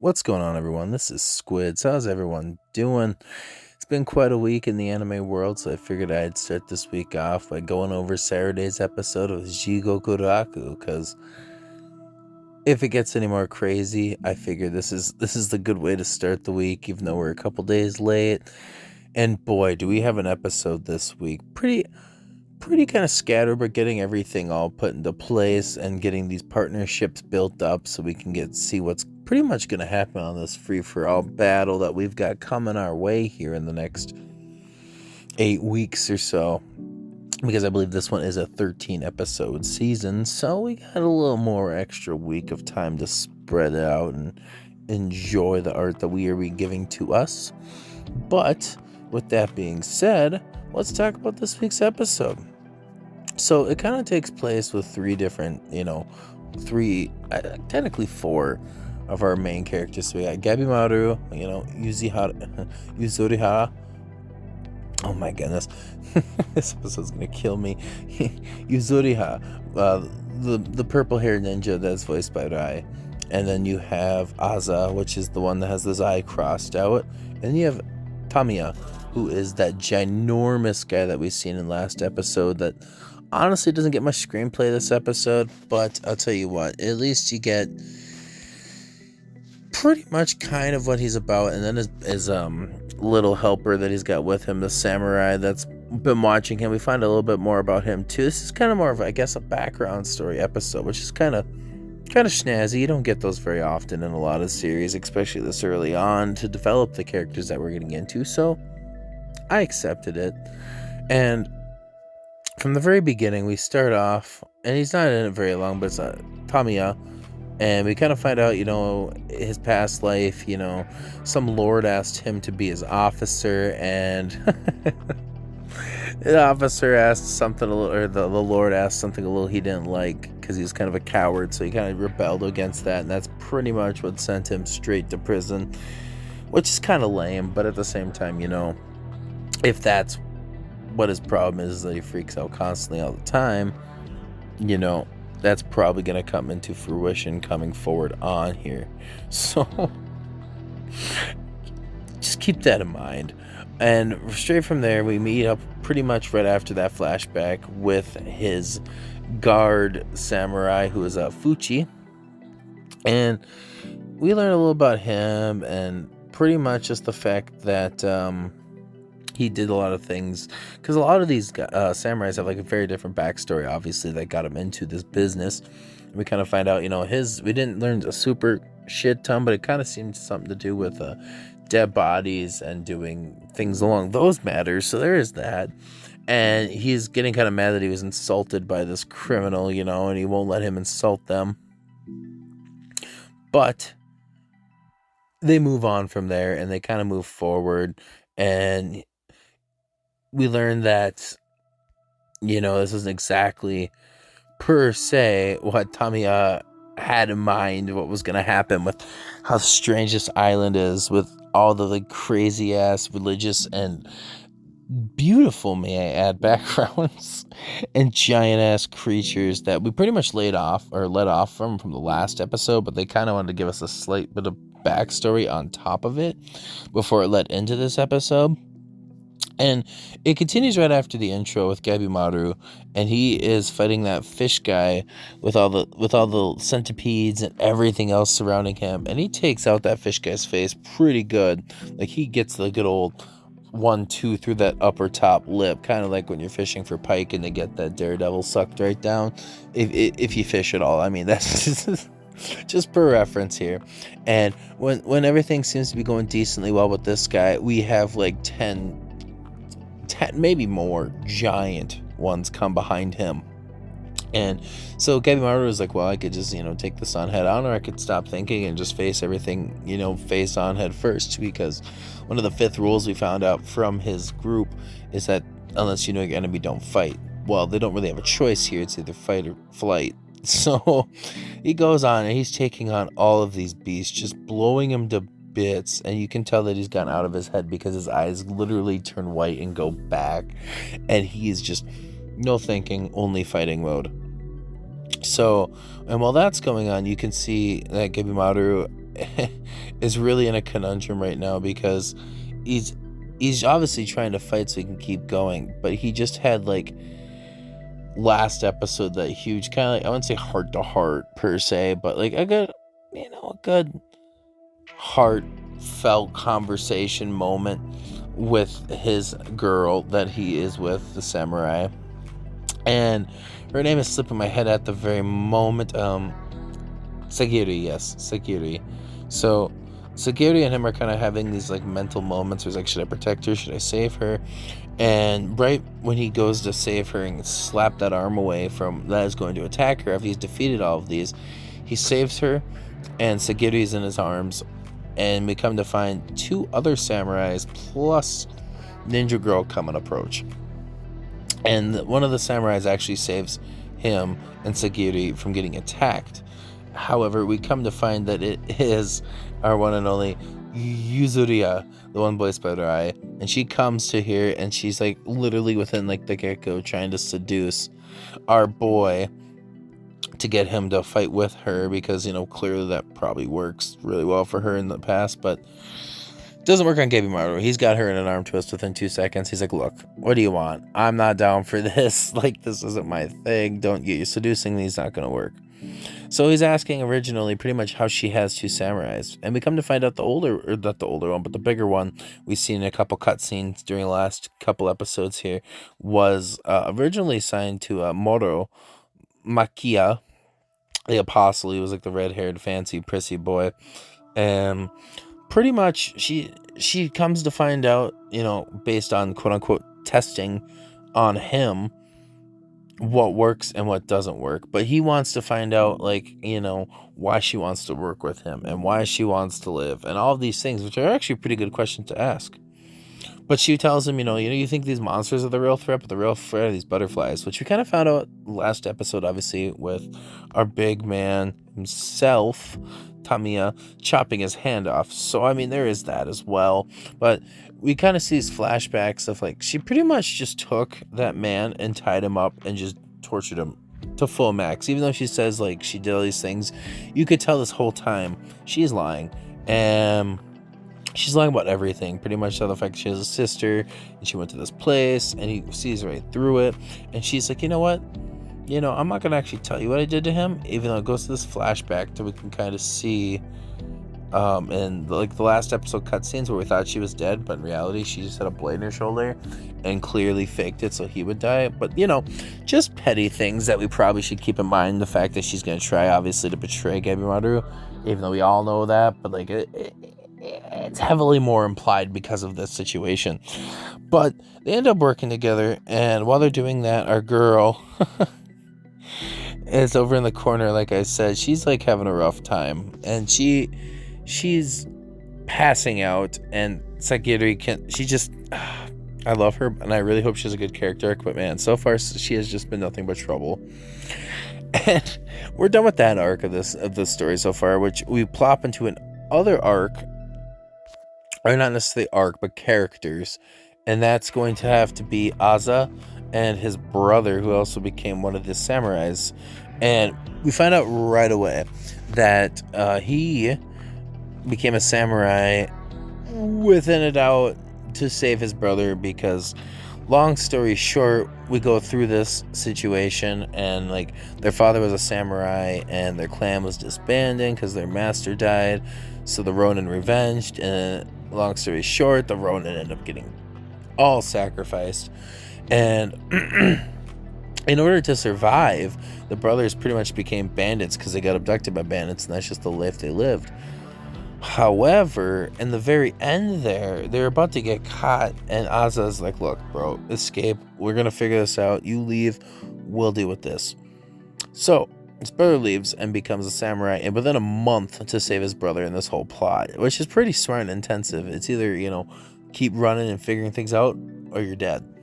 What's going on, everyone? This is Squids. How's everyone doing? It's been quite a week in the anime world, so I figured I'd start this week off by going over Saturday's episode of Jigokuraku, because if it gets any more crazy, I figure this is the good way to start the week, even though we're a couple days late. And boy, do we have an episode this week. Pretty kind of scattered, but getting everything all put into place and getting these partnerships built up so we can see what's pretty much going to happen on this free-for-all battle that we've got coming our way here in the next 8 weeks or so, because I believe this one is a 13 episode season, so we got a little more extra week of time to spread it out and enjoy the art that we are giving to us. But with that being said, let's talk about this week's episode. So it kind of takes place with technically four of our main characters. So we got Gabimaru, Yuzuriha. Oh my goodness, this episode's gonna kill me. Yuzuriha, the purple-haired ninja that's voiced by Rai. And then you have Aza, which is the one that has his eye crossed out. And then you have Tamiya, who is that ginormous guy that we've seen in last episode that honestly doesn't get much screenplay this episode, but I'll tell you what, at least you get pretty much kind of what he's about. And then his little helper that he's got with him, the samurai that's been watching him, we find a little bit more about him too. This is kind of more of, I guess, a background story episode, which is kind of snazzy. You don't get those very often in a lot of series, especially this early on, to develop the characters that we're getting into, so I accepted it. And from the very beginning, we start off, and he's not in it very long, but it's Tamiya, and we kind of find out, his past life. Some lord asked him to be his officer, and the officer asked something, or the lord asked something a little he didn't like, because he was kind of a coward, so he kind of rebelled against that, and that's pretty much what sent him straight to prison, which is kind of lame, but at the same time, if that's what his problem is that he freaks out constantly all the time, that's probably going to come into fruition coming forward on here. So just keep that in mind. And straight from there, we meet up pretty much right after that flashback with his guard samurai, who is Fuchi. And we learn a little about him, and pretty much just the fact that he did a lot of things, because a lot of these samurais have like a very different backstory, obviously, that got him into this business. And we kind of find out, we didn't learn a super shit ton, but it kind of seemed something to do with dead bodies and doing things along those matters. So there is that. And he's getting kind of mad that he was insulted by this criminal, and he won't let him insult them. But they move on from there, and they kind of move forward, and we learn that, this isn't exactly per se what Tamiya had in mind, what was going to happen with how strange this island is, with all the crazy ass religious and beautiful, may I add, backgrounds and giant ass creatures that we pretty much let off from the last episode, but they kind of wanted to give us a slight bit of backstory on top of it before it led into this episode. And it continues right after the intro with Gabimaru, and he is fighting that fish guy with all the centipedes and everything else surrounding him, and he takes out that fish guy's face pretty good. Like, he gets the good old 1-2 through that upper top lip, kind of like when you're fishing for pike and they get that daredevil sucked right down. If you fish at all, I mean, that's just per reference here. And when everything seems to be going decently well with this guy, we have like 10 maybe more giant ones come behind him. And so Gabimaru was like, well, I could just take this on head on, or I could stop thinking and just face everything face on head first, because one of the 5th rules we found out from his group is that unless you know your enemy, don't fight. Well, they don't really have a choice here. It's either fight or flight. So he goes on, and he's taking on all of these beasts, just blowing them to bits, and you can tell that he's gone out of his head, because his eyes literally turn white and go back, and he is just no thinking, only fighting mode. So, and while that's going on, you can see that Gabimaru is really in a conundrum right now because he's he's obviously trying to fight so he can keep going, but he just had like last episode that huge kind of like, I wouldn't say heart to heart per se, but like a good, a good heartfelt conversation moment with his girl that he is with, the samurai. And her name is slipping my head at the very moment. Sagiri, yes, Sagiri. So Sagiri and him are kind of having these like mental moments where he's like, should I protect her? Should I save her? And right when he goes to save her and slap that arm away from that is going to attack her, after he's defeated all of these, he saves her, and Sagiri's in his arms, and we come to find two other samurais plus Ninja Girl come and approach. And one of the samurais actually saves him and Sagiri from getting attacked. However, we come to find that it is our one and only Yuzuriya, the one voiced by Rai, and she comes to here and she's like literally within like the get-go trying to seduce our boy to get him to fight with her because, clearly that probably works really well for her in the past, but doesn't work on Gebimaru. He's got her in an arm twist within 2 seconds. He's like, look, what do you want? I'm not down for this. Like, this isn't my thing. Don't get you seducing me. It's not going to work. So he's asking originally pretty much how she has two samurais. And we come to find out not the older one, but the bigger one we've seen in a couple cutscenes during the last couple episodes here was originally signed to Moro Makia, the apostle. He was like the red-haired, fancy, prissy boy. And pretty much she comes to find out, based on quote-unquote testing on him, what works and what doesn't work. But he wants to find out, like, why she wants to work with him and why she wants to live and all of these things, which are actually pretty good questions to ask. But she tells him, you think these monsters are the real threat, but the real threat are these butterflies, which we kind of found out last episode, obviously, with our big man himself, Tamiya, chopping his hand off. So, I mean, there is that as well. But we kind of see these flashbacks of, like, she pretty much just took that man and tied him up and just tortured him to full max. Even though she says, like, she did all these things, you could tell this whole time she is lying. And she's lying about everything. Pretty much the fact that she has a sister and she went to this place and he sees right through it. And she's like, you know what? I'm not going to actually tell you what I did to him, even though it goes to this flashback that we can kind of see in like the last episode cutscenes where we thought she was dead, but in reality she just had a blade in her shoulder and clearly faked it so he would die. But just petty things that we probably should keep in mind. The fact that she's going to try obviously to betray Gebimaru, even though we all know that, but like it's heavily more implied because of this situation. But they end up working together, and while they're doing that, our girl is over in the corner. Like I said, she's like having a rough time, and she's passing out, and Sagiri she just I love her, and I really hope she has a good character arc, but man, so far she has just been nothing but trouble. And we're done with that arc of this story so far, which we plop into an other arc, or not necessarily arc, but characters, and that's going to have to be Aza and his brother, who also became one of the samurais. And we find out right away that he became a samurai within a doubt to save his brother, because long story short, we go through this situation, and like their father was a samurai and their clan was disbanding because their master died, so the Ronin revenged, and long story short, the Ronin ended up getting all sacrificed. And in order to survive, the brothers pretty much became bandits because they got abducted by bandits, and that's just the life they lived. However, in the very end there, they're about to get caught, and Aza's like, look, bro, escape. We're going to figure this out. You leave. We'll deal with this. So his brother leaves and becomes a samurai, and within a month to save his brother in this whole plot, which is pretty smart and intensive. It's either, keep running and figuring things out, or you're dead.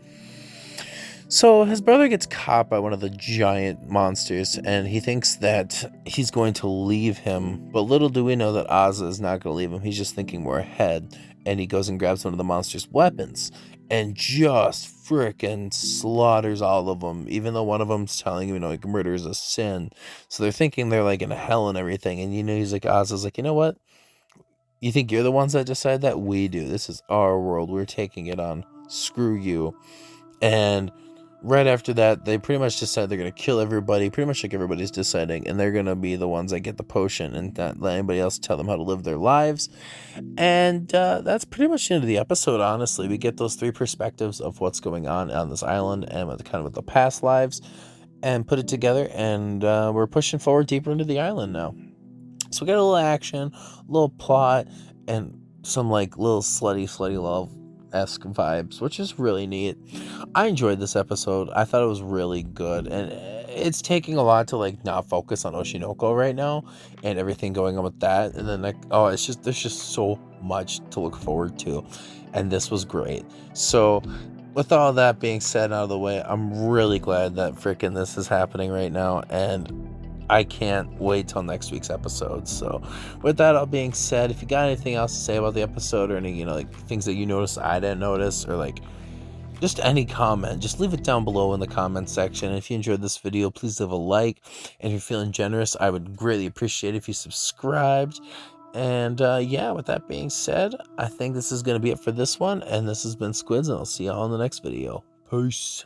So his brother gets caught by one of the giant monsters, and he thinks that he's going to leave him. But little do we know that Aza is not going to leave him. He's just thinking more ahead, and he goes and grabs one of the monster's weapons and just frickin' slaughters all of them, even though one of them's telling him, like, murder is a sin. So they're thinking they're like in hell and everything, and he's like, Aza's like, you know what? You think you're the ones that decide that? We do. This is our world. We're taking it on. Screw you. And right after that, they pretty much decide they're going to kill everybody, pretty much like everybody's deciding, and they're going to be the ones that get the potion and not let anybody else tell them how to live their lives. And that's pretty much the end of the episode, honestly. We get those three perspectives of what's going on this island and with kind of with the past lives and put it together, and we're pushing forward deeper into the island now. So we got a little action, a little plot, and some like little slutty love-esque vibes, which is really neat. I enjoyed this episode. I thought it was really good, and it's taking a lot to like not focus on Oshinoko right now and everything going on with that. And then like, oh, it's just there's just so much to look forward to, and this was great. So with all that being said out of the way, I'm really glad that freaking this is happening right now, and I can't wait till next week's episode. So with that all being said, if you got anything else to say about the episode or any, like things that you noticed I didn't notice, or like just any comment, just leave it down below in the comment section. And if you enjoyed this video, please leave a like. And if you're feeling generous, I would greatly appreciate it if you subscribed. And yeah, with that being said, I think this is going to be it for this one. And this has been Squids, and I'll see y'all in the next video. Peace.